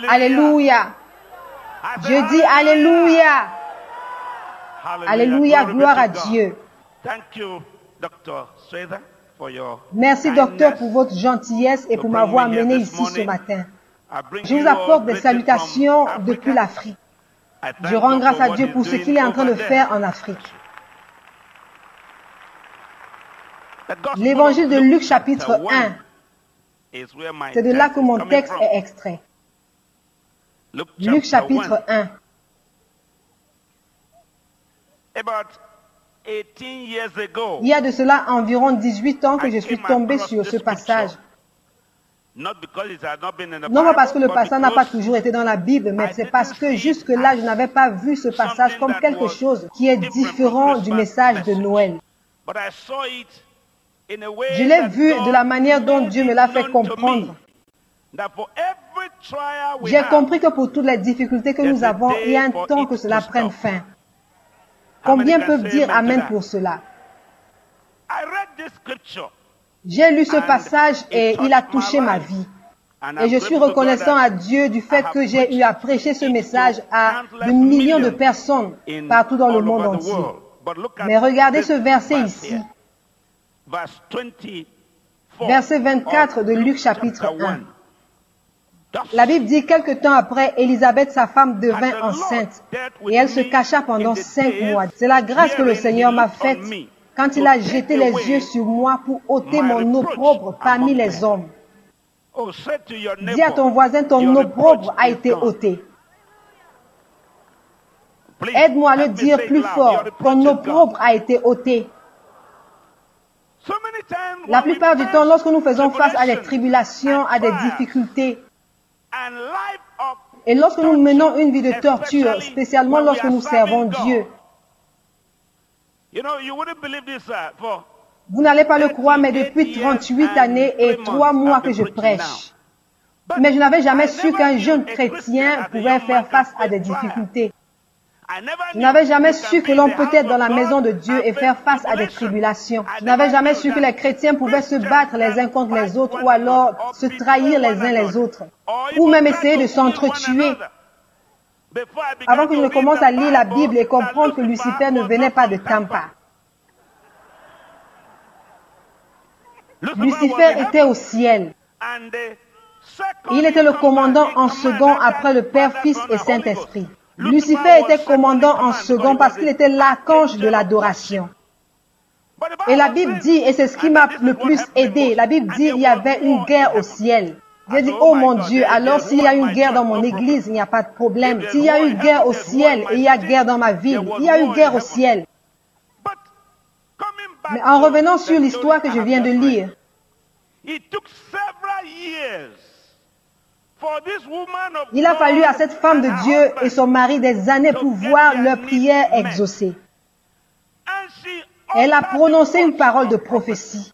Alléluia. Je dis Alléluia. Alléluia, gloire à Dieu. Merci, docteur, pour votre gentillesse et pour m'avoir amené ici ce matin. Je vous apporte des salutations depuis l'Afrique. Je rends grâce à Dieu pour ce qu'il est en train de faire en Afrique. L'évangile de Luc chapitre 1, c'est de là que mon texte est extrait. Luc chapitre 1. Il y a de cela environ 18 ans que je suis tombé sur ce passage. Non pas parce que le passage n'a pas toujours été dans la Bible, mais c'est parce que jusque-là, je n'avais pas vu ce passage comme quelque chose qui est différent du message de Noël. Je l'ai vu de la manière dont Dieu me l'a fait comprendre. J'ai compris que pour toutes les difficultés que nous avons, il y a un temps que cela prenne fin. Combien peuvent dire Amen pour cela? J'ai lu ce passage et il a touché ma vie. Et je suis reconnaissant à Dieu du fait que j'ai eu à prêcher ce message à des millions de personnes partout dans le monde entier. Mais regardez ce verset ici. Verset 24 de Luc chapitre 1. La Bible dit, quelque temps après, Élisabeth, sa femme, devint enceinte et elle se cacha pendant 5 mois. C'est la grâce que le Seigneur m'a faite quand il a jeté les yeux sur moi pour ôter mon opprobre parmi les hommes. Dis à ton voisin, ton opprobre a été ôté. Aide-moi à le dire plus fort, ton opprobre a été ôté. La plupart du temps, lorsque nous faisons face à des tribulations, à des difficultés, et lorsque nous menons une vie de torture, spécialement lorsque nous servons Dieu, vous n'allez pas le croire, mais depuis 38 années et 3 mois que je prêche. Mais je n'avais jamais su qu'un jeune chrétien pouvait faire face à des difficultés. Je n'avais jamais su que l'on peut être dans la maison de Dieu et faire face à des tribulations. Je n'avais jamais su que les chrétiens pouvaient se battre les uns contre les autres ou alors se trahir les uns les autres. Ou même essayer de s'entretuer. Avant que je ne commence à lire la Bible et comprendre que Lucifer ne venait pas de Tampa. Lucifer était au ciel. Il était le commandant en second après le Père, Fils et Saint-Esprit. Lucifer était commandant en second parce qu'il était l'archange de l'adoration. Et la Bible dit, et c'est ce qui m'a le plus aidé, la Bible dit il y avait une guerre au ciel. J'ai dit, oh mon Dieu, alors s'il y a une guerre dans mon église, il n'y a pas de problème. S'il y a eu guerre au ciel et il y a guerre dans ma ville, il y a eu guerre au ciel. Mais en revenant sur l'histoire que je viens de lire, il a fallu à cette femme de Dieu et son mari des années pour voir leur prière exaucée. Elle a prononcé une parole de prophétie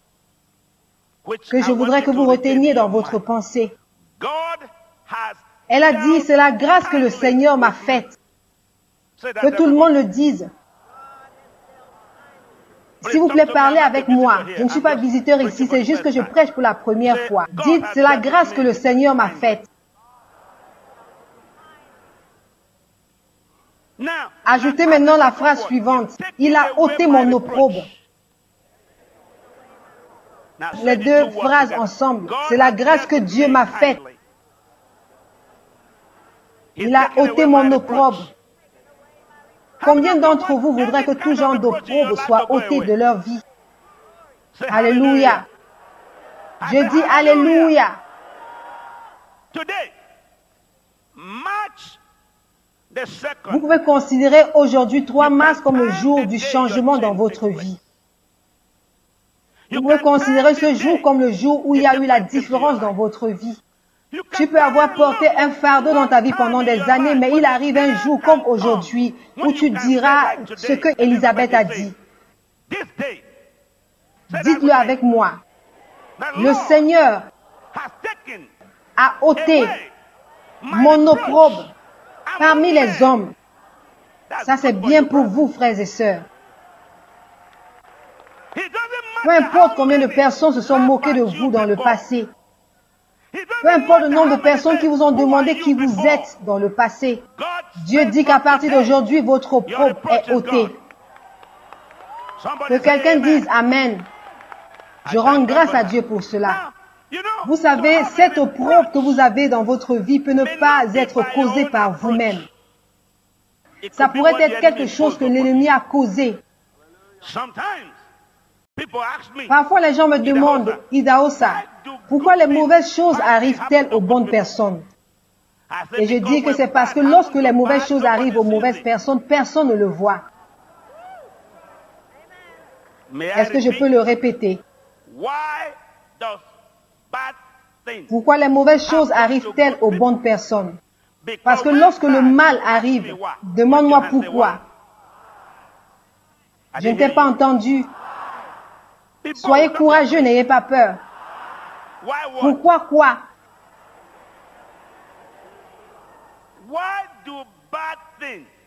que je voudrais que vous reteniez dans votre pensée. Elle a dit, c'est la grâce que le Seigneur m'a faite. Que tout le monde le dise. S'il vous plaît, parlez avec moi. Je ne suis pas visiteur ici, c'est juste que je prêche pour la première fois. Dites, c'est la grâce que le Seigneur m'a faite. Ajoutez maintenant la phrase suivante. Il a ôté mon opprobre. Les deux phrases ensemble. C'est la grâce que Dieu m'a faite. Il a ôté mon opprobre. Combien d'entre vous voudraient que tout genre d'opprobre soit ôté de leur vie? Alléluia. Je dis Alléluia. Vous pouvez considérer aujourd'hui 3 mars comme le jour du changement dans votre vie. Vous pouvez considérer ce jour comme le jour où il y a eu la différence dans votre vie. Tu peux avoir porté un fardeau dans ta vie pendant des années, mais il arrive un jour comme aujourd'hui où tu diras ce que Élisabeth a dit. Dites-le avec moi. Le Seigneur a ôté mon opprobre parmi les hommes. Ça, c'est bien pour vous, frères et sœurs. Peu importe combien de personnes se sont moquées de vous dans le passé. Peu importe le nombre de personnes qui vous ont demandé qui vous êtes dans le passé. Dieu dit qu'à partir d'aujourd'hui, votre opprobre est ôté. Que quelqu'un dise Amen. Je rends grâce à Dieu pour cela. Vous savez, cet opprobre que vous avez dans votre vie peut ne pas être causé par vous-même. Ça pourrait être quelque chose que l'ennemi a causé. Parfois, les gens me demandent, Idahosa, pourquoi les mauvaises choses arrivent-elles aux bonnes personnes? Et je dis que c'est parce que lorsque les mauvaises choses arrivent aux mauvaises personnes, personne ne le voit. Est-ce que je peux le répéter? Pourquoi les mauvaises choses arrivent-elles aux bonnes personnes? Parce que lorsque le mal arrive, demande-moi pourquoi. Je ne t'ai pas entendu. Soyez courageux, n'ayez pas peur. Pourquoi quoi?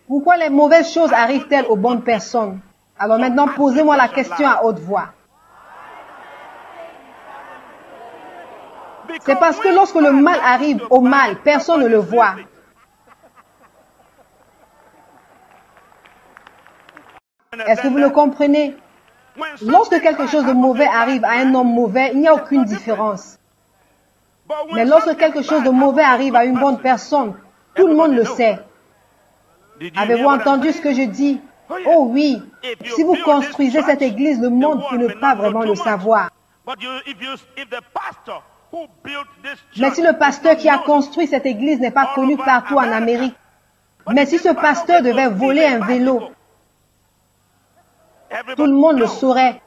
Pourquoi les mauvaises choses arrivent-elles aux bonnes personnes? Alors maintenant, posez-moi la question à haute voix. C'est parce que lorsque le mal arrive au mal, personne ne le voit. Est-ce que vous le comprenez? Lorsque quelque chose de mauvais arrive à un homme mauvais, il n'y a aucune différence. Mais lorsque quelque chose de mauvais arrive à une bonne personne, tout le monde le sait. Avez-vous entendu ce que je dis? Oh oui, si vous construisez cette église, le monde peut ne pas vraiment le savoir. Mais si le pasteur qui a construit cette église n'est pas connu partout en Amérique, mais si ce pasteur devait voler un vélo, tout le monde le saurait.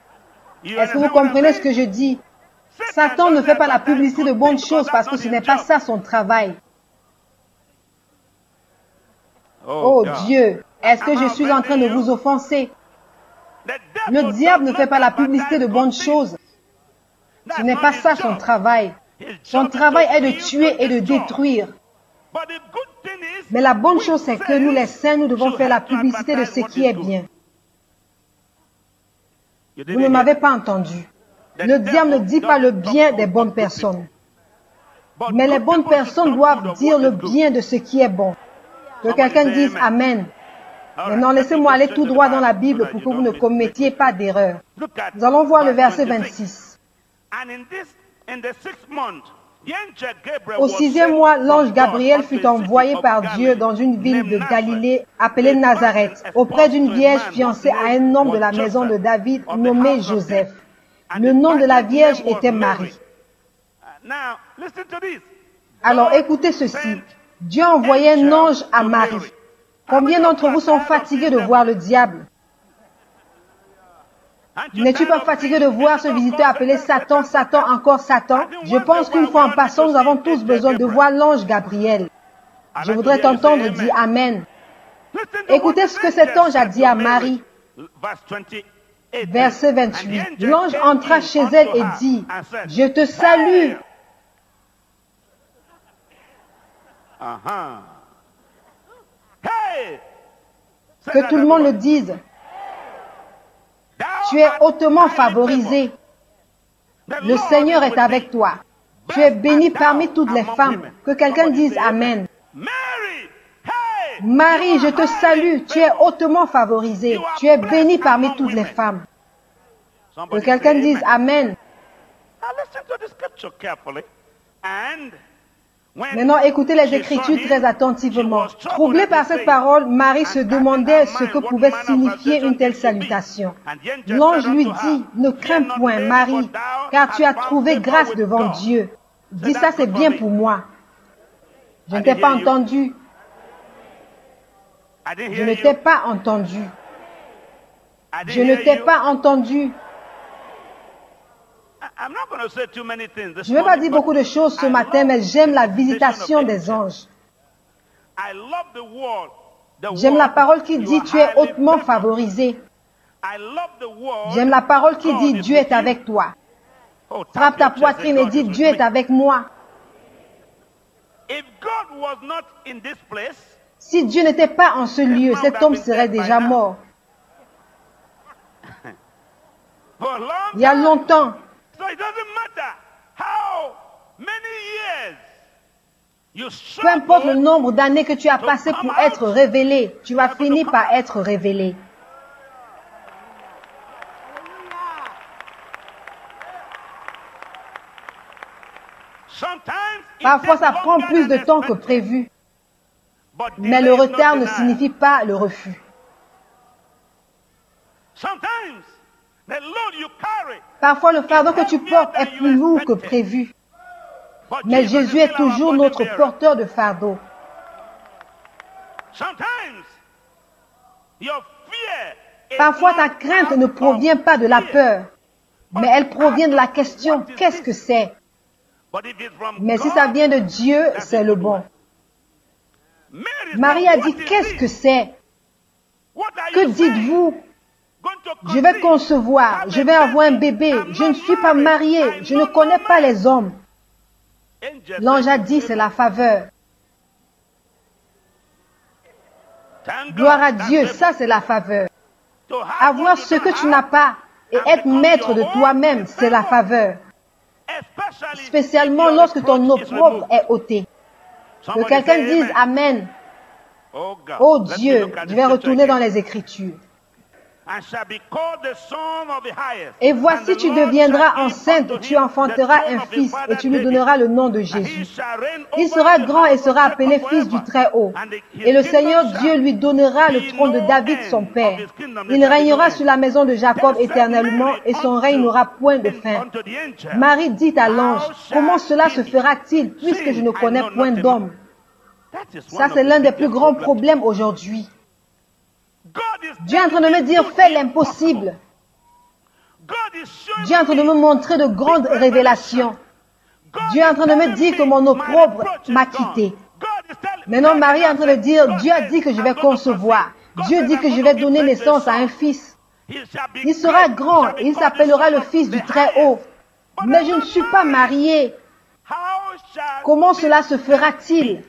Est-ce que vous comprenez ce que je dis? Satan ne fait pas la publicité de bonnes choses parce que ce n'est pas ça son travail. Oh Dieu, est-ce que je suis en train de vous offenser? Le diable ne fait pas la publicité de bonnes choses. Ce n'est pas ça son travail. Son travail est de tuer et de détruire. Mais la bonne chose, c'est que nous, les saints, nous devons faire la publicité de ce qui est bien. Vous ne m'avez pas entendu. Le diable ne dit pas le bien des bonnes personnes. Mais les bonnes personnes doivent dire le bien de ce qui est bon. Que quelqu'un dise Amen. Maintenant, laissez-moi aller tout droit dans la Bible pour que vous ne commettiez pas d'erreur. Nous allons voir le verset 26. Au 6e mois, l'ange Gabriel fut envoyé par Dieu dans une ville de Galilée appelée Nazareth, auprès d'une vierge fiancée à un homme de la maison de David nommé Joseph. Le nom de la vierge était Marie. Alors écoutez ceci. Dieu a envoyé un ange à Marie. Combien d'entre vous sont fatigués de voir le diable? N'es-tu pas fatigué de voir ce visiteur appelé Satan, Satan, encore Satan? Je pense qu'une fois en passant, nous avons tous besoin de voir l'ange Gabriel. Je voudrais t'entendre dire Amen. Écoutez ce que cet ange a dit à Marie. Verset 28. L'ange entra chez elle et dit, « Je te salue. » Que tout le monde le dise. Tu es hautement favorisé. Le Seigneur est avec toi. Tu es béni parmi toutes les femmes. Que quelqu'un dise Amen. Marie, je te salue. Tu es hautement favorisée. Tu es béni parmi toutes les femmes. Que quelqu'un dise Amen. Maintenant, écoutez les Écritures très attentivement. Troublée par cette parole, Marie se demandait ce que pouvait signifier une telle salutation. L'ange lui dit, « Ne crains point, Marie, car tu as trouvé grâce devant Dieu. » Dis ça, c'est bien pour moi. Je ne t'ai pas entendu. Je ne t'ai pas entendu. Je ne t'ai pas entendu. Je ne vais pas dire beaucoup de choses ce matin, mais j'aime la visitation des anges. J'aime la parole qui dit tu es hautement favorisé. J'aime la parole qui dit Dieu est avec toi. Frappe ta poitrine et dis Dieu est avec moi. Si Dieu n'était pas en ce lieu, cet homme serait déjà mort. Il y a longtemps. Peu importe le nombre d'années que tu as passé pour être révélé, tu vas finir par être révélé. Parfois, ça prend plus de temps que prévu. Mais le retard ne signifie pas le refus. Parfois, le fardeau que tu portes est plus lourd que prévu. Mais Jésus est toujours notre porteur de fardeau. Parfois, ta crainte ne provient pas de la peur, mais elle provient de la question « qu'est-ce que c'est ?» Mais si ça vient de Dieu, c'est le bon. Marie a dit « qu'est-ce que c'est ?» Que dites-vous? Je vais concevoir, je vais avoir un bébé, je ne suis pas mariée, je ne connais pas les hommes. L'ange a dit, c'est la faveur. Gloire à Dieu, ça c'est la faveur. Avoir ce que tu n'as pas et être maître de toi-même, c'est la faveur. Spécialement lorsque ton opprobre est ôté. Que quelqu'un dise Amen. Oh Dieu, je vais retourner dans les Écritures. Et voici, tu deviendras enceinte, tu enfanteras un fils et tu lui donneras le nom de Jésus. Il sera grand et sera appelé fils du Très-Haut. Et le Seigneur Dieu lui donnera le trône de David, son père. Il régnera sur la maison de Jacob éternellement et son règne n'aura point de fin. Marie dit à l'ange, comment cela se fera-t-il puisque je ne connais point d'homme? Ça, c'est l'un des plus grands problèmes aujourd'hui. Dieu est en train de me dire, fais l'impossible. Dieu est en train de me montrer de grandes révélations. Dieu est en train de me dire que mon opprobre m'a quitté. Maintenant, Marie est en train de dire, Dieu a dit que je vais concevoir. Dieu dit que je vais donner naissance à un fils. Il sera grand, il s'appellera le fils du Très-Haut. Mais je ne suis pas mariée. Comment cela se fera-t-il?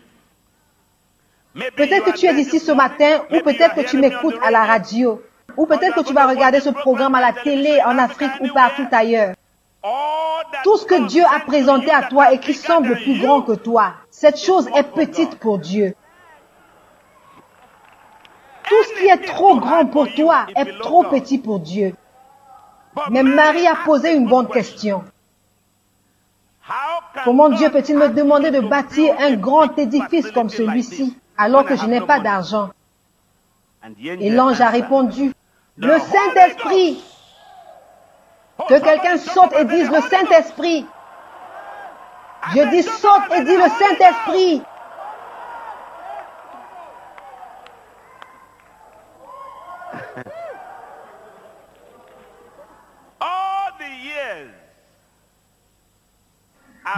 Peut-être que tu es ici ce matin, ou peut-être que tu m'écoutes à la radio, ou peut-être que tu vas regarder ce programme à la télé, en Afrique ou partout ailleurs. Tout ce que Dieu a présenté à toi et qui semble plus grand que toi, cette chose est petite pour Dieu. Tout ce qui est trop grand pour toi est trop petit pour Dieu. Mais Marie a posé une bonne question. Comment Dieu peut-il me demander de bâtir un grand édifice comme celui-ci alors que je n'ai pas d'argent? Et l'ange a répondu, le Saint-Esprit. Que quelqu'un saute et dise le Saint-Esprit. Je dis saute et dis le Saint-Esprit.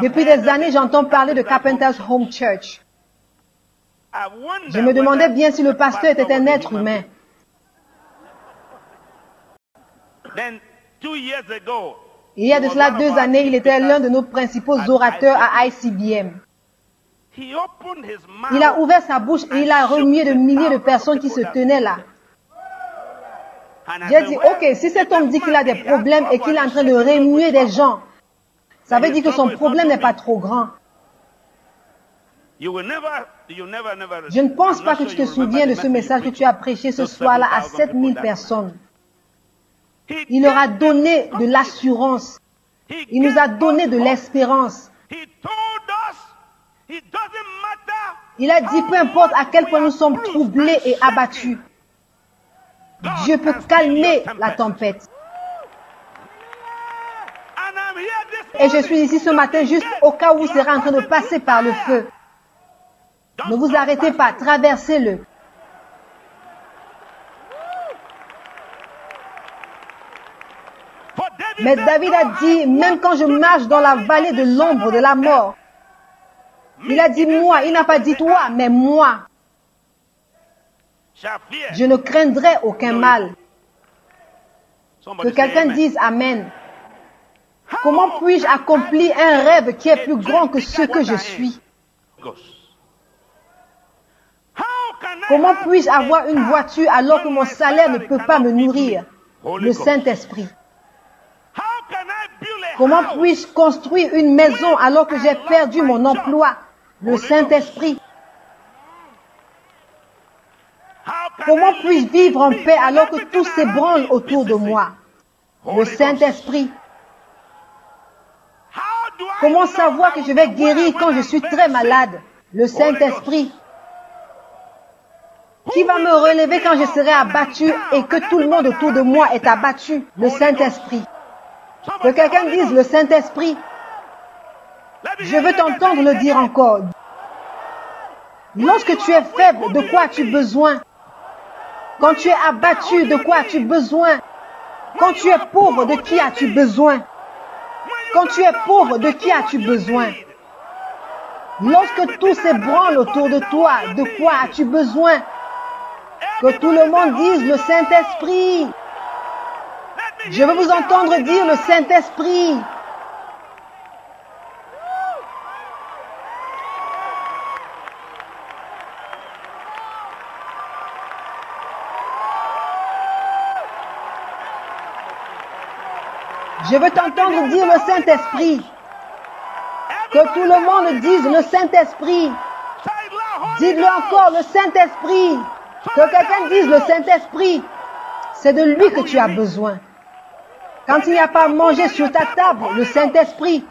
Depuis des années, j'entends parler de Carpenter's Home Church. Je me demandais bien si le pasteur était un être humain. Il y a de cela 2 années, il était l'un de nos principaux orateurs à ICBM. Il a ouvert sa bouche et il a remué de milliers de personnes qui se tenaient là. J'ai dit, ok, si cet homme dit qu'il a des problèmes et qu'il est en train de remuer des gens, ça veut dire que son problème n'est pas trop grand. Je ne pense pas que tu te souviens de ce message que tu as prêché ce soir-là à 7000 personnes. Il leur a donné de l'assurance. Il nous a donné de l'espérance. Il a dit, peu importe à quel point nous sommes troublés et abattus, Dieu peut calmer la tempête. Et je suis ici ce matin juste au cas où vous serez en train de passer par le feu. Ne vous arrêtez pas, traversez-le. Mais David a dit, même quand je marche dans la vallée de l'ombre de la mort, il a dit moi, il n'a pas dit toi, mais moi. Je ne craindrai aucun mal. Que quelqu'un dise Amen. Comment puis-je accomplir un rêve qui est plus grand que ce que je suis? Comment puis-je avoir une voiture alors que mon salaire ne peut pas me nourrir? Le Saint-Esprit. Comment puis-je construire une maison alors que j'ai perdu mon emploi? le Saint-Esprit. Comment puis-je vivre en paix alors que tout s'ébranle autour de moi? Le Saint-Esprit. Comment savoir que je vais guérir quand je suis très malade? Le Saint-Esprit. Qui va me relever quand je serai abattu et que tout le monde autour de moi est abattu? Le Saint-Esprit. Que quelqu'un dise le Saint-Esprit. Je veux t'entendre le dire encore. Lorsque tu es faible, de quoi as-tu besoin? Quand tu es abattu, de quoi as-tu besoin? Quand tu es pauvre, de qui as-tu besoin? Quand tu es pauvre, de qui as-tu besoin? Lorsque tout s'ébranle autour de toi, de quoi as-tu besoin? Que tout le monde dise le Saint-Esprit. Je veux vous entendre dire le Saint-Esprit. Je veux t'entendre dire le Saint-Esprit. Que tout le monde dise le Saint-Esprit. Dites-le encore, le Saint-Esprit. Que quelqu'un dise le Saint-Esprit. C'est de lui que tu as besoin. Quand il n'y a pas à manger sur ta table, le Saint-Esprit.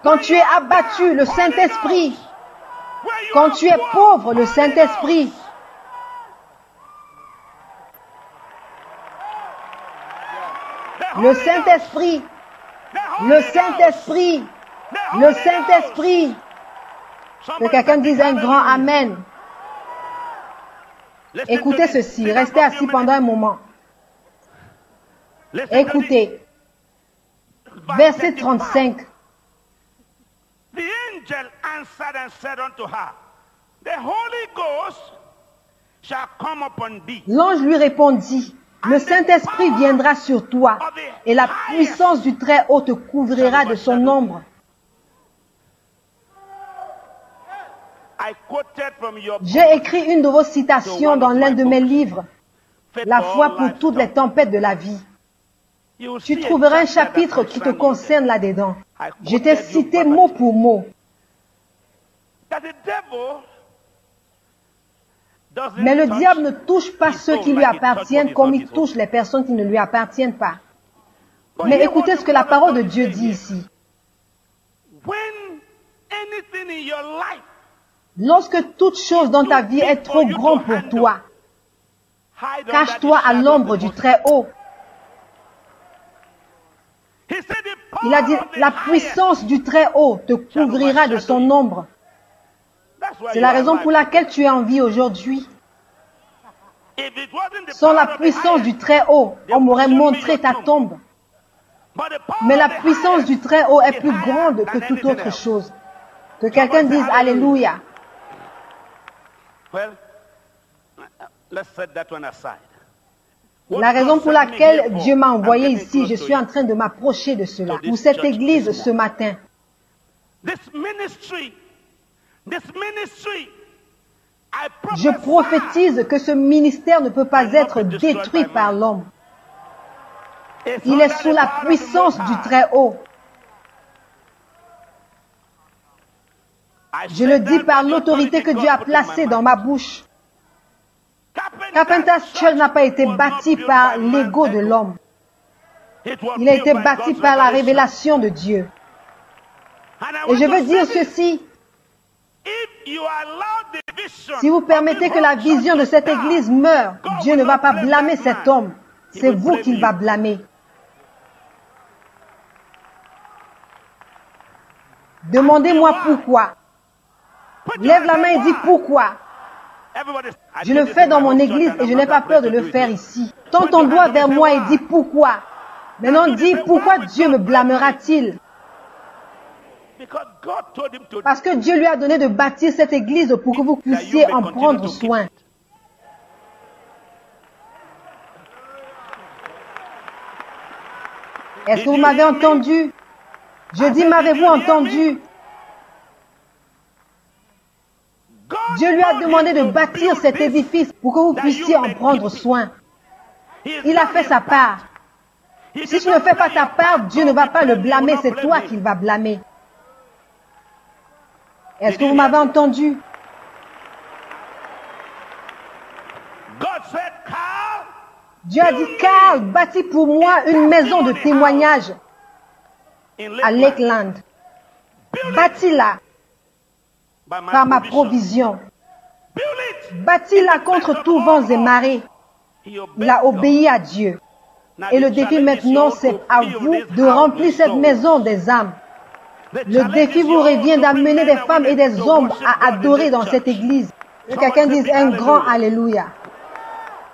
Quand tu es abattu, le Saint-Esprit. Quand tu es pauvre, le Saint-Esprit. Le Saint-Esprit. Le Saint-Esprit. Le Saint-Esprit. Que quelqu'un dise un grand Amen. Écoutez ceci. Restez assis pendant un moment. Écoutez. Verset 35. The angel answered and said unto her, The Holy Ghost shall come upon thee. L'ange lui répondit, le Saint-Esprit viendra sur toi, et la puissance du Très-Haut te couvrira de son ombre. J'ai écrit une de vos citations dans l'un de mes livres, La foi pour toutes les tempêtes de la vie. Tu trouveras un chapitre qui te concerne là-dedans. Je t'ai cité mot pour mot. Mais le diable ne touche pas ceux qui lui appartiennent comme il touche les personnes qui ne lui appartiennent pas. Mais écoutez ce que la parole de Dieu dit ici. Lorsque toute chose dans ta vie est trop grande pour toi, cache-toi à l'ombre du Très-Haut. Il a dit, la puissance du Très-Haut te couvrira de son ombre. C'est la raison pour laquelle tu es en vie aujourd'hui. Sans la puissance du Très-Haut, on m'aurait montré ta tombe. Mais la puissance du Très-Haut est plus grande que toute autre chose. Que quelqu'un dise Alléluia. La raison pour laquelle Dieu m'a envoyé ici, je suis en train de m'approcher de cela. Pour cette église ce matin. Je prophétise que ce ministère ne peut pas être détruit par l'homme. Il est sous la puissance du Très-Haut. Je le dis par l'autorité que Dieu a placée dans ma bouche. Carpenter's Church n'a pas été bâti par l'ego de l'homme. Il a été bâti par la révélation de Dieu. Et je veux dire ceci. Si vous permettez que la vision de cette église meure, Dieu ne va pas blâmer cet homme. C'est vous qu'il va blâmer. Demandez-moi pourquoi. Lève la main et dis pourquoi. Je le fais dans mon église et je n'ai pas peur de le faire ici. Tends ton doigt vers moi et dis pourquoi. Maintenant dis pourquoi Dieu me blâmera-t-il? Parce que Dieu lui a donné de bâtir cette église pour que vous puissiez en prendre soin. Est-ce que vous m'avez entendu? Je dis, m'avez-vous entendu? Dieu lui a demandé de bâtir cet édifice pour que vous puissiez en prendre soin. Il a fait sa part. Si tu ne fais pas ta part, Dieu ne va pas le blâmer, c'est toi qu'il va blâmer. Est-ce que vous m'avez entendu? Dieu a dit, Carl, bâtis pour moi une maison de témoignage à Lakeland. Bâtis-la par ma provision. Bâtis-la contre tous vents et marées. Il a obéi à Dieu. Et le défi maintenant, c'est à vous de remplir cette maison des âmes. Le défi vous revient d'amener des femmes et des hommes à adorer dans cette église. Que quelqu'un dise un grand Alléluia.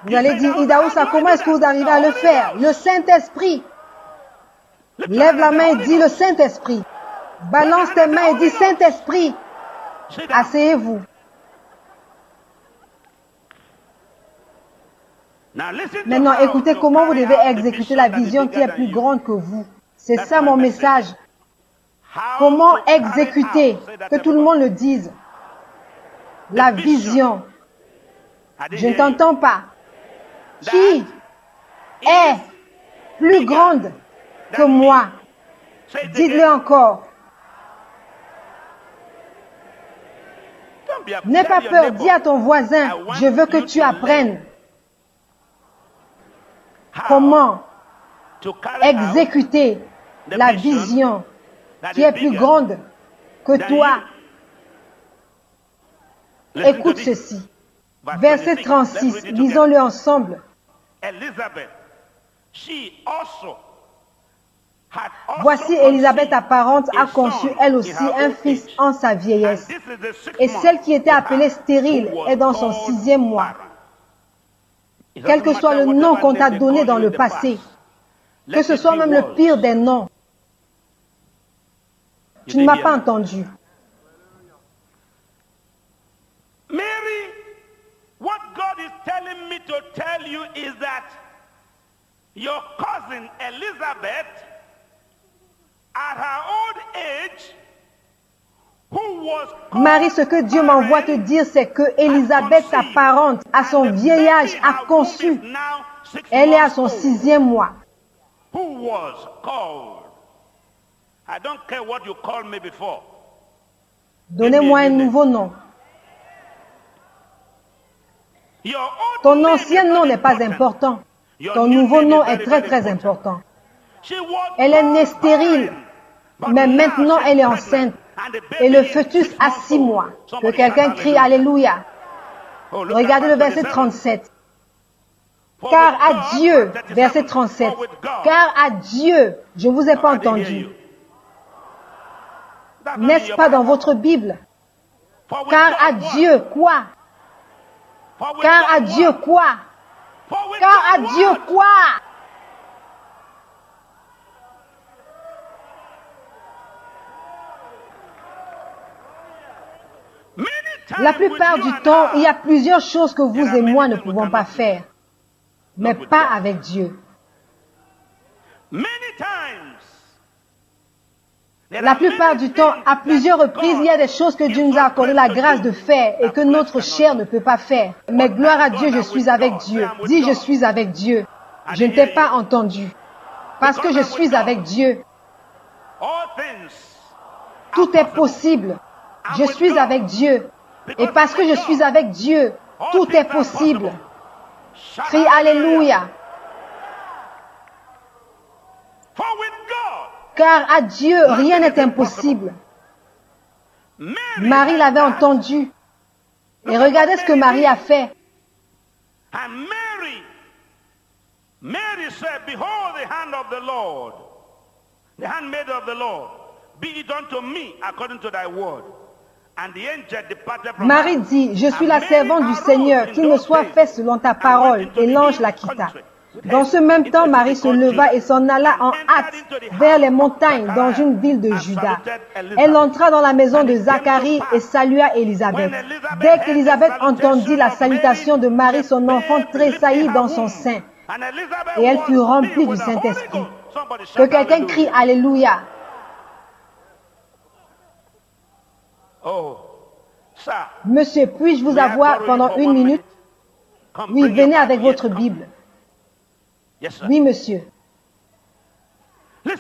Vous allez dire, Idaoussa, comment est-ce que vous arrivez à le faire? Le Saint-Esprit. Lève la main et dis le Saint-Esprit. Balance tes mains et dis Saint-Esprit. Asseyez-vous. Maintenant, écoutez comment vous devez exécuter la vision qui est plus grande que vous. C'est ça mon message. Comment exécuter, que tout le monde le dise, la vision. Je ne t'entends pas. Qui est plus grande que moi? Dites-le encore. N'aie pas peur, dis à ton voisin, je veux que tu apprennes comment exécuter la vision qui est plus grande que toi. Écoute ceci. Verset 36, lisons-le ensemble. Voici Élisabeth apparente a conçu elle aussi un fils en sa vieillesse. Et celle qui était appelée stérile est dans son 6e mois. Quel que soit le nom qu'on t'a donné dans le passé, que ce soit même le pire des noms, tu ne m'as pas entendu. Mary, what God is telling me to tell you is that your cousin Elizabeth, at her old age, Marie, ce que Dieu m'envoie te dire, c'est que Élisabeth, ta parente, à son vieil âge, a conçu. Elle est à son 6e mois. Donnez-moi un nouveau nom. Ton ancien nom n'est pas important. Ton nouveau nom est très très important. Elle est née stérile, mais maintenant elle est enceinte. Et le fœtus a 6 mois. Que quelqu'un crie Alléluia. Regardez le verset 37. Car à Dieu, verset 37. Car à Dieu, je ne vous ai pas entendu. N'est-ce pas dans votre Bible? Car à Dieu, quoi? Car à Dieu, quoi? Car à Dieu, quoi? La plupart du temps, il y a plusieurs choses que vous et moi ne pouvons pas faire, mais pas avec Dieu. La plupart du temps, à plusieurs reprises, il y a des choses que Dieu nous a accordé la grâce de faire et que notre chair ne peut pas faire. Mais gloire à Dieu, je suis avec Dieu. Dis, je suis avec Dieu. Je ne t'ai pas entendu. Parce que je suis avec Dieu. Tout est possible. Je suis avec Dieu. Et parce que je suis avec Dieu, tout est possible. Crie Alléluia. Car à Dieu, rien n'est impossible. Marie l'avait entendu. Et regardez ce que Marie a fait. Mary said, behold the hand of the Lord, the handmaid of the Lord, be it unto me according to thy word. Marie dit, je suis la servante du Seigneur, qu'il me soit fait selon ta parole. Et l'ange la quitta. Dans ce même temps, Marie se leva et s'en alla en hâte vers les montagnes dans une ville de Juda. Elle entra dans la maison de Zacharie et salua Élisabeth. Dès qu'Élisabeth entendit la salutation de Marie, son enfant tressaillit dans son sein. Et elle fut remplie du Saint-Esprit. Que quelqu'un crie Alléluia. Monsieur, puis-je vous avoir pendant 1 minute? Oui, venez avec votre Bible. Oui, monsieur.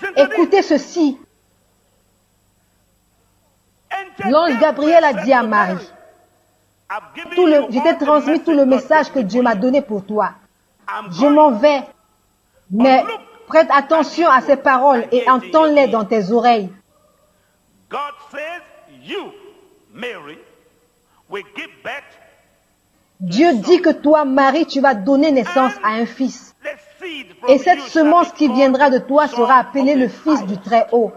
Listen to this. Écoutez ceci. Angel L'ange Gabriel a dit à said to Marie, Mary, I've given you je t'ai all the transmis tout le God message que gave Dieu you. m'a donné pour toi. I'm Je going. m'en vais. Mais prête attention à ces paroles et entends-les dans tes oreilles. God says, you, Mary, will give birth. Dieu dit que toi, Marie, tu vas donner naissance à un fils. The seed from Et cette you shall semence be qui called viendra de toi Son sera appelée of le the Fils du Highest. Très-Haut.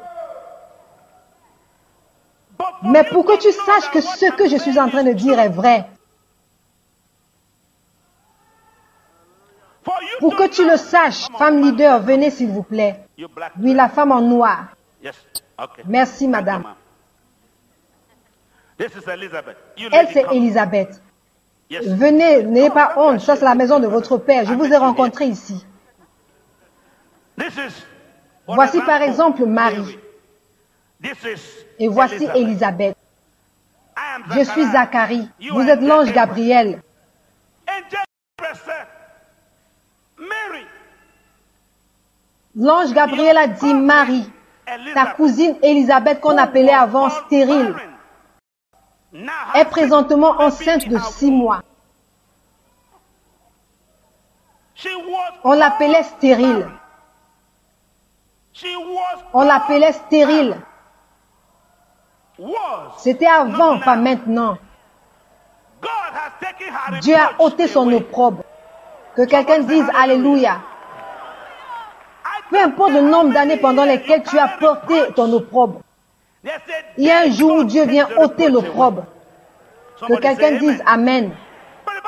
But for Mais you pour que to tu know saches that que what ce I'm que je suis saying en train de is dire true, est vrai, for you pour to que tu know- le saches, Come on, femme woman. leader, venez s'il vous plaît. You black Oui, la femme en noir. Yes. Okay. Merci, Thank you, madame. ma'am. This is Elizabeth. You Elle, lady c'est come. Élisabeth. Yes. Venez, n'ayez pas Come, honte, ça c'est la maison de votre père. Je I vous met ai you here. rencontré ici. This is, for Voici par example, exemple Marie. Mary. This is Et voici Elizabeth. Élisabeth. I am Je suis Zacharie. You Vous are êtes l'ange Gabriel. Gabriel. Angel Gabriel said, Mary, L'ange Gabriel a dit, Marie, ta Elizabeth, cousine Élisabeth qu'on who appelait was avant called stérile, barren, now est has présentement baby enceinte in de her 6 womb. mois. She was On l'appelait stérile. barren. She was On l'appelait stérile. was. C'était avant, Not pas now. maintenant. God has taken her Dieu a reproach ôté son away. opprobre. Que quelqu'un dise Alléluia. Peu importe le nombre d'années pendant lesquelles tu as porté ton opprobre, il y a un jour où Dieu vient ôter l'opprobre. Que quelqu'un dise Amen.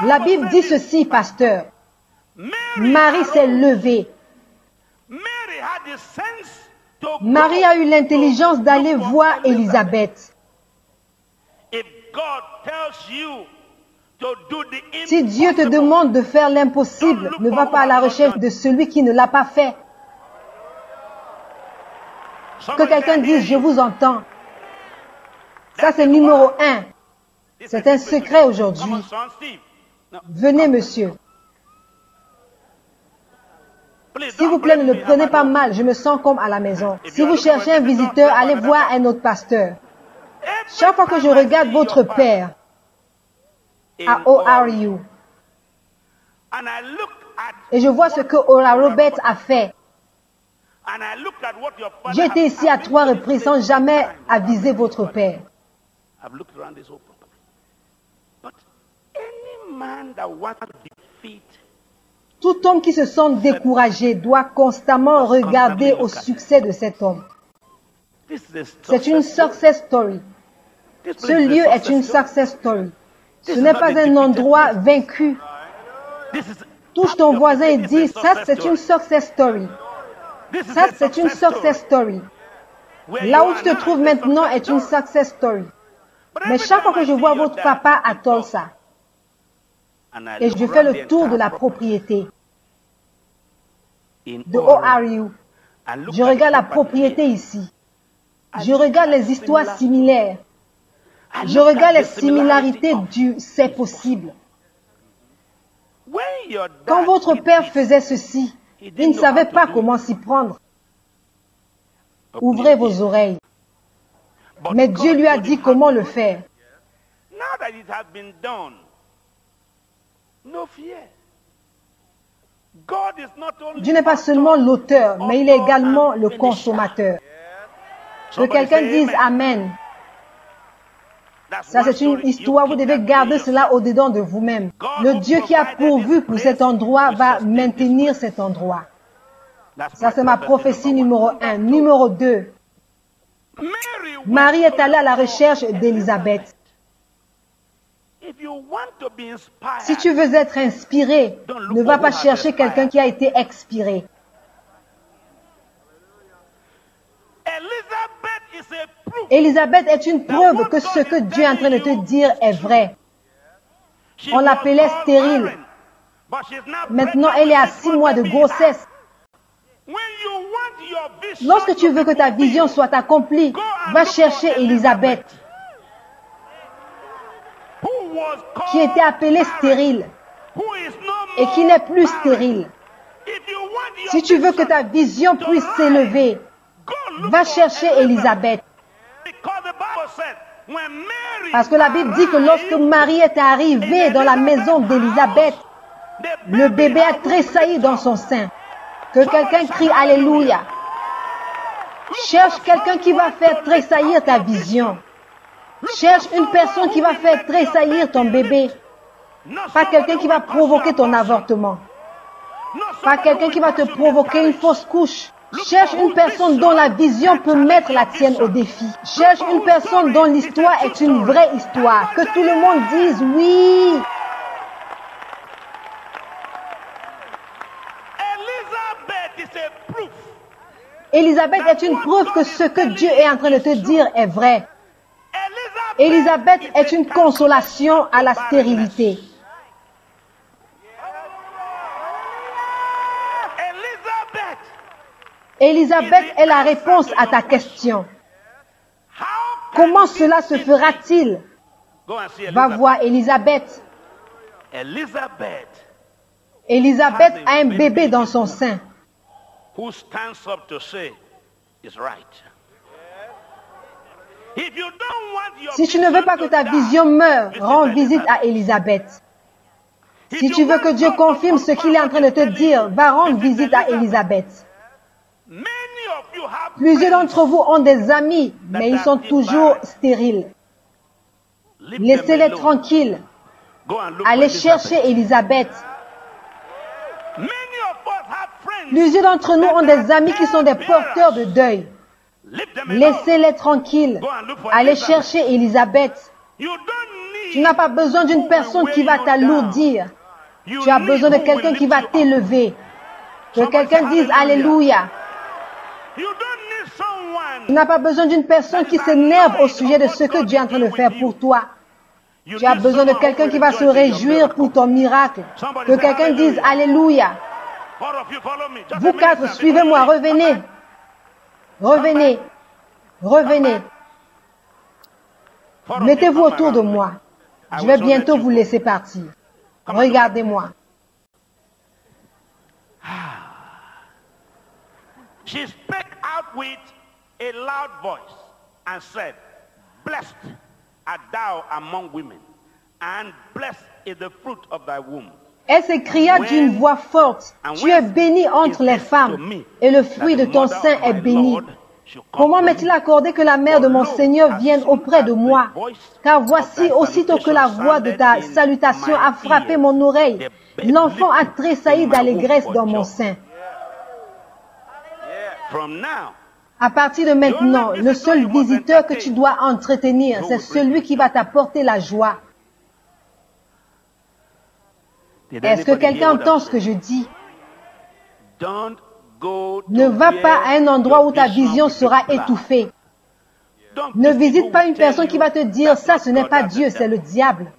La Bible dit ceci, pasteur. Marie s'est levée. Marie a eu l'intelligence d'aller voir Élisabeth. Si Dieu te demande de faire l'impossible, ne va pas à la recherche de celui qui ne l'a pas fait. Que quelqu'un dise, je vous entends. Ça, c'est numéro 1. C'est un secret aujourd'hui. Venez, monsieur. S'il vous plaît, ne le prenez pas mal. Je me sens comme à la maison. Si vous cherchez un visiteur, allez voir un autre pasteur. Chaque fois que je regarde votre père à ORU, et je vois ce que Ora Roberts a fait, j'ai été ici à 3 reprises sans jamais aviser votre père. Tout homme qui se sent découragé doit constamment regarder au succès de cet homme. C'est une success story. Ce lieu est une success story. Ce n'est pas un endroit vaincu. Touche ton voisin et dis, ça c'est une success story. Ça c'est une success story. Là où tu te trouves maintenant est une success story. Mais chaque fois que je vois votre papa à Tulsa, et je fais le tour de la propriété de ORU, je regarde la propriété ici. Je regarde les histoires similaires. Je regarde les similarités du « c'est possible ». Quand votre père faisait ceci, il ne savait pas comment s'y prendre. Ouvrez vos oreilles. Mais Dieu lui a dit comment le faire. Dieu n'est pas seulement l'auteur, mais il est également le consommateur. Que quelqu'un dise Amen. Ça, c'est une histoire, vous devez garder cela au-dedans de vous-même. Le Dieu qui a pourvu pour cet endroit va maintenir cet endroit. Ça, c'est ma prophétie numéro 1. Numéro 2. Marie est allée à la recherche d'Élisabeth. Si tu veux être inspiré, ne va pas chercher quelqu'un qui a été expiré. Élisabeth est une preuve que ce que Dieu est en train de te dire est vrai. On l'appelait stérile. Maintenant, elle est à 6 mois de grossesse. Lorsque tu veux que ta vision soit accomplie, va chercher Élisabeth, qui était appelée stérile et qui n'est plus stérile. Si tu veux que ta vision puisse s'élever, Va chercher Élisabeth. Parce que la Bible dit que lorsque Marie est arrivée dans la maison d'Élisabeth, le bébé a tressailli dans son sein. Que quelqu'un crie Alléluia. Cherche quelqu'un qui va faire tressaillir ta vision. Cherche une personne qui va faire tressaillir ton bébé. Pas quelqu'un qui va provoquer ton avortement. Pas quelqu'un qui va te provoquer une fausse couche. Cherche une personne dont la vision peut mettre la tienne au défi. Cherche une personne dont l'histoire est une vraie histoire. Que tout le monde dise oui. Élisabeth est une preuve que ce que Dieu est en train de te dire est vrai. Élisabeth est une consolation à la stérilité. Élisabeth est la réponse à ta question. Comment cela se fera-t-il? Va voir Élisabeth. Élisabeth a un bébé dans son sein. Si tu ne veux pas que ta vision meure, rends visite à Élisabeth. Si tu veux que Dieu confirme ce qu'il est en train de te dire, va rendre visite à Élisabeth. Plusieurs d'entre vous ont des amis, mais ils sont toujours stériles. Laissez-les tranquilles. Allez chercher Élisabeth. Plusieurs d'entre nous ont des amis qui sont des porteurs de deuil. Laissez-les tranquilles. Allez chercher Élisabeth. Tu n'as pas besoin d'une personne qui va t'alourdir. Tu as besoin de quelqu'un qui va t'élever. Que quelqu'un dise Alléluia. Tu n'as pas besoin d'une personne qui s'énerve au sujet de ce que Dieu est en train de faire pour toi. Tu as besoin de quelqu'un qui va se réjouir pour ton miracle. Que quelqu'un dise Alléluia. Vous quatre, suivez-moi, revenez. Revenez. Revenez. Mettez-vous autour de moi. Je vais bientôt vous laisser partir. Regardez-moi. She spake out with a loud voice and said, Blessed art thou among women, and blessed is the fruit of thy womb. Elle s'écria d'une voix forte, tu es bénie entre les femmes, et le fruit de ton sein est béni. Comment m'est-il accordé que la mère de mon Seigneur vienne auprès de moi? Car voici, aussitôt que la voix de ta salutation a frappé mon oreille, l'enfant a tressailli d'allégresse dans mon sein. À partir de maintenant, le seul visiteur que tu dois entretenir, c'est celui qui va t'apporter la joie. Est-ce que quelqu'un entend ce que je dis? Ne va pas à un endroit où ta vision sera étouffée. Ne visite pas une personne qui va te dire, ça ce n'est pas Dieu, c'est le diable.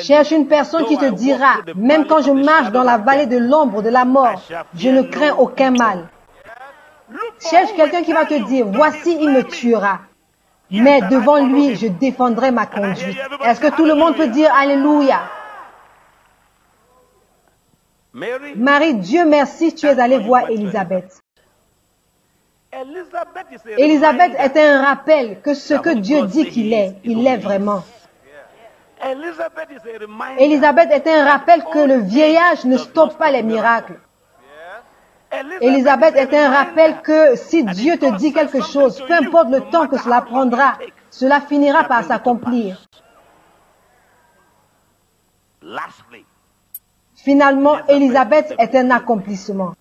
Cherche une personne qui te dira, même quand je marche dans la vallée de l'ombre de la mort, je ne crains aucun mal. Cherche quelqu'un qui va te dire, voici il me tuera, mais devant lui je défendrai ma conduite. Est-ce que tout le monde peut dire Alléluia? Marie, Dieu merci, tu es allée voir Élisabeth. Élisabeth est un rappel que ce que Dieu dit qu'il est, il l'est vraiment. Élisabeth est un rappel que le vieillage ne stoppe pas les miracles. Élisabeth est un rappel que si Dieu te dit quelque chose, peu importe le temps que cela prendra, cela finira par s'accomplir. Finalement, Élisabeth est un accomplissement.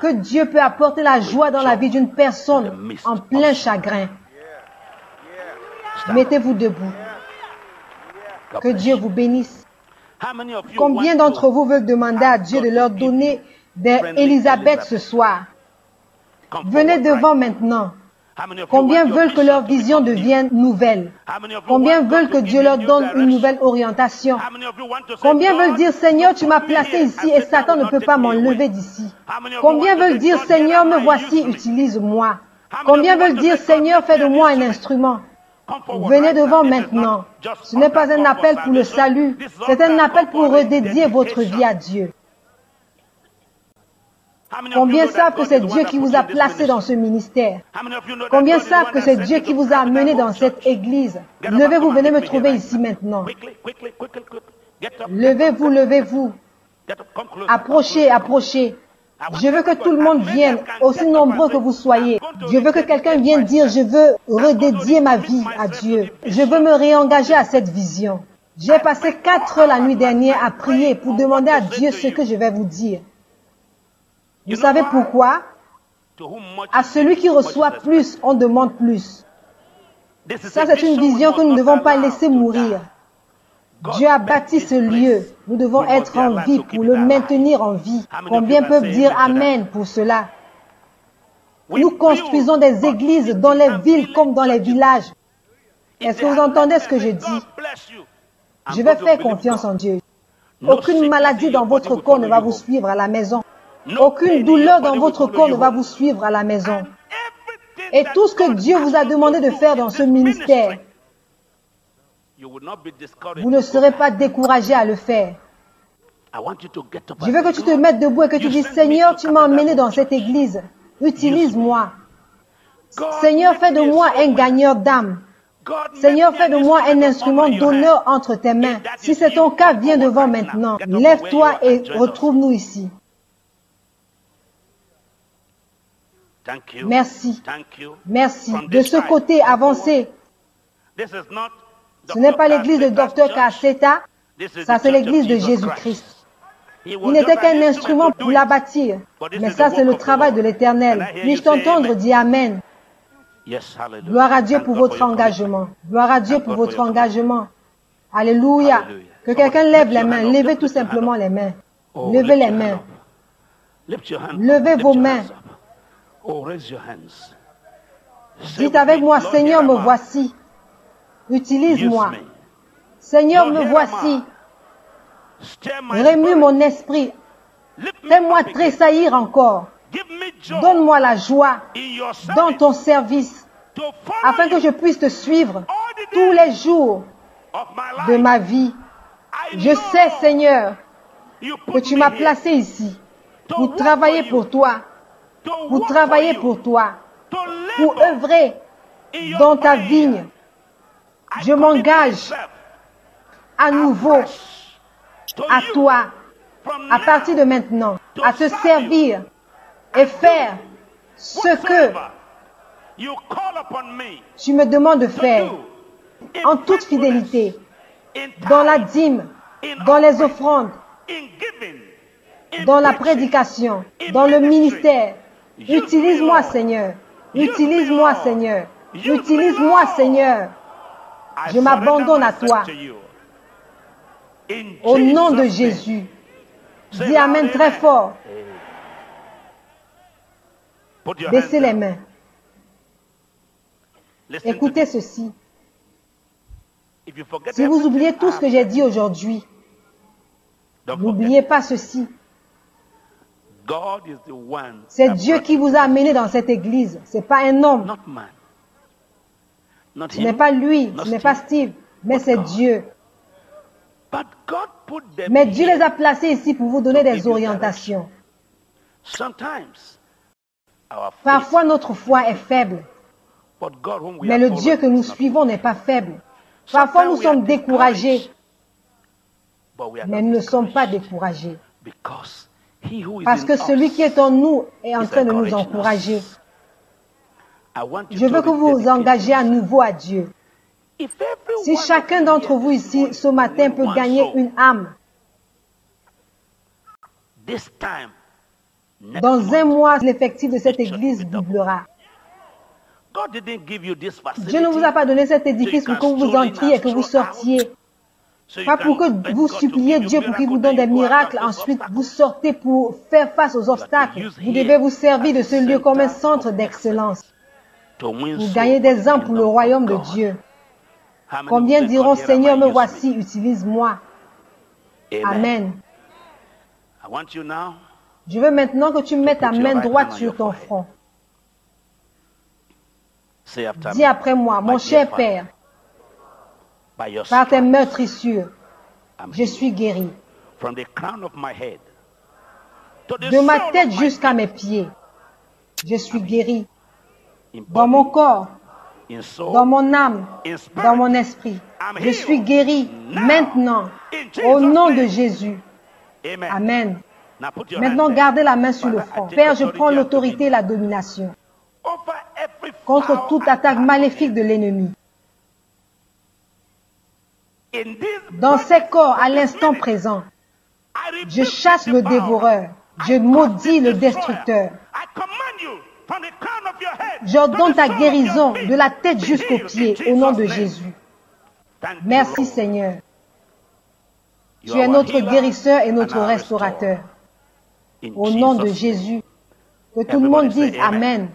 Que Dieu peut apporter la joie dans la vie d'une personne en plein chagrin. Mettez-vous debout. Que Dieu vous bénisse. Combien d'entre vous veulent demander à Dieu de leur donner des Élisabeth ce soir? Venez devant maintenant. Combien veulent que leur vision devienne nouvelle? Combien veulent que Dieu leur donne une nouvelle orientation? Combien veulent dire, Seigneur, tu m'as placé ici et Satan ne peut pas m'enlever d'ici? Combien veulent dire, Seigneur, me voici, utilise-moi? Combien veulent dire, Seigneur, fais de moi un instrument? Venez devant maintenant. Ce n'est pas un appel pour le salut, c'est un appel pour redédier votre vie à Dieu. Combien savent que c'est Dieu qui vous a placé dans ce ministère? Combien savent que c'est Dieu qui vous a amené dans cette église? Levez-vous, venez me trouver ici maintenant. Levez-vous, levez-vous. Approchez, approchez. Je veux que tout le monde vienne, aussi nombreux que vous soyez. Je veux que quelqu'un vienne dire, je veux redédier ma vie à Dieu. Je veux me réengager à cette vision. J'ai passé 4 heures la nuit dernière à prier pour demander à Dieu ce que je vais vous dire. Vous savez pourquoi? À celui qui reçoit plus, on demande plus. Ça, c'est une vision que nous ne devons pas laisser mourir. Dieu a bâti ce lieu. Nous devons être en vie pour le maintenir en vie. Combien peuvent dire Amen pour cela? Nous construisons des églises dans les villes comme dans les villages. Est-ce que vous entendez ce que je dis? Je vais faire confiance en Dieu. Aucune maladie dans votre corps ne va vous suivre à la maison. Aucune douleur dans votre corps ne va vous suivre à la maison. Et tout ce que Dieu vous a demandé de faire dans ce ministère, vous ne serez pas découragé à le faire. Je veux que tu te mettes debout et que tu dises, Seigneur, tu m'as emmené dans cette église. Utilise-moi. Seigneur, fais de moi un gagneur d'âme. Seigneur, fais de moi un instrument d'honneur entre tes mains. Si c'est ton cas, viens devant maintenant. Lève-toi et retrouve-nous ici. Merci. Merci. De ce côté, avancez. Ce n'est pas l'église de Dr. Kaseta. Ça, c'est l'église de Jésus-Christ. Il n'était qu'un instrument pour la bâtir. Mais ça, c'est le travail de l'Éternel. Puis-je t'entendre dire Amen? Gloire à Dieu pour votre engagement. Gloire à Dieu pour votre engagement. Alléluia. Que quelqu'un lève les mains. Levez tout simplement les mains. Levez les mains. Levez vos mains. Dites avec moi, Seigneur, me voici. Utilise-moi. Seigneur, me voici. Remue mon esprit. Fais-moi tressaillir encore. Donne-moi la joie dans ton service, afin que je puisse te suivre tous les jours de ma vie. Je sais, Seigneur, que tu m'as placé ici pour travailler pour toi, pour travailler pour toi, pour œuvrer dans ta vigne. Je m'engage à nouveau à toi, à partir de maintenant, à te servir et faire ce que tu me demandes de faire en toute fidélité, dans la dîme, dans les offrandes, dans la prédication, dans le ministère. Utilise-moi, Seigneur. Utilise-moi, Seigneur. Utilise-moi, Seigneur. Je m'abandonne à toi. Au nom de Jésus. Dis Amen très fort. Baissez les mains. Écoutez ceci. Si vous oubliez tout ce que j'ai dit aujourd'hui, n'oubliez pas ceci. C'est Dieu qui vous a amené dans cette église. Ce n'est pas un homme. Ce n'est pas lui, ce n'est pas Steve, mais c'est Dieu. Mais Dieu les a placés ici pour vous donner des orientations. Parfois, notre foi est faible. Mais le Dieu que nous suivons n'est pas faible. Parfois, nous sommes découragés. Mais nous ne sommes pas découragés. Parce que celui qui est en nous est en train de nous encourager. Je veux que vous vous engagez à nouveau à Dieu. Si chacun d'entre vous ici, ce matin, peut gagner une âme, dans un mois, l'effectif de cette église doublera. Dieu ne vous a pas donné cet édifice pour que vous entriez et que vous sortiez. Pas pour que vous suppliez Dieu pour qu'il vous donne des miracles. Ensuite, vous sortez pour faire face aux obstacles. Vous devez vous servir de ce lieu comme un centre d'excellence. Vous gagnez des âmes pour le royaume de Dieu. Combien diront, Seigneur, me voici, utilise-moi. Amen. Je veux maintenant que tu mettes ta main droite sur ton front. Dis après moi, mon cher Père, par tes meurtrissures, je suis guéri. de ma tête jusqu'à mes pieds. Je suis guéri dans mon corps, dans mon âme, dans mon esprit. Je suis guéri maintenant au nom de Jésus. Amen. Maintenant, gardez la main sur le front. Père, je prends l'autorité et la domination contre toute attaque maléfique de l'ennemi. Dans ces corps, à l'instant présent, je chasse le dévoreur. Je maudis le destructeur. J'ordonne ta guérison de la tête jusqu'aux pieds au nom de Jésus. Merci Seigneur. Tu es notre guérisseur et notre restaurateur. Au nom de Jésus. Que tout le monde dise Amen.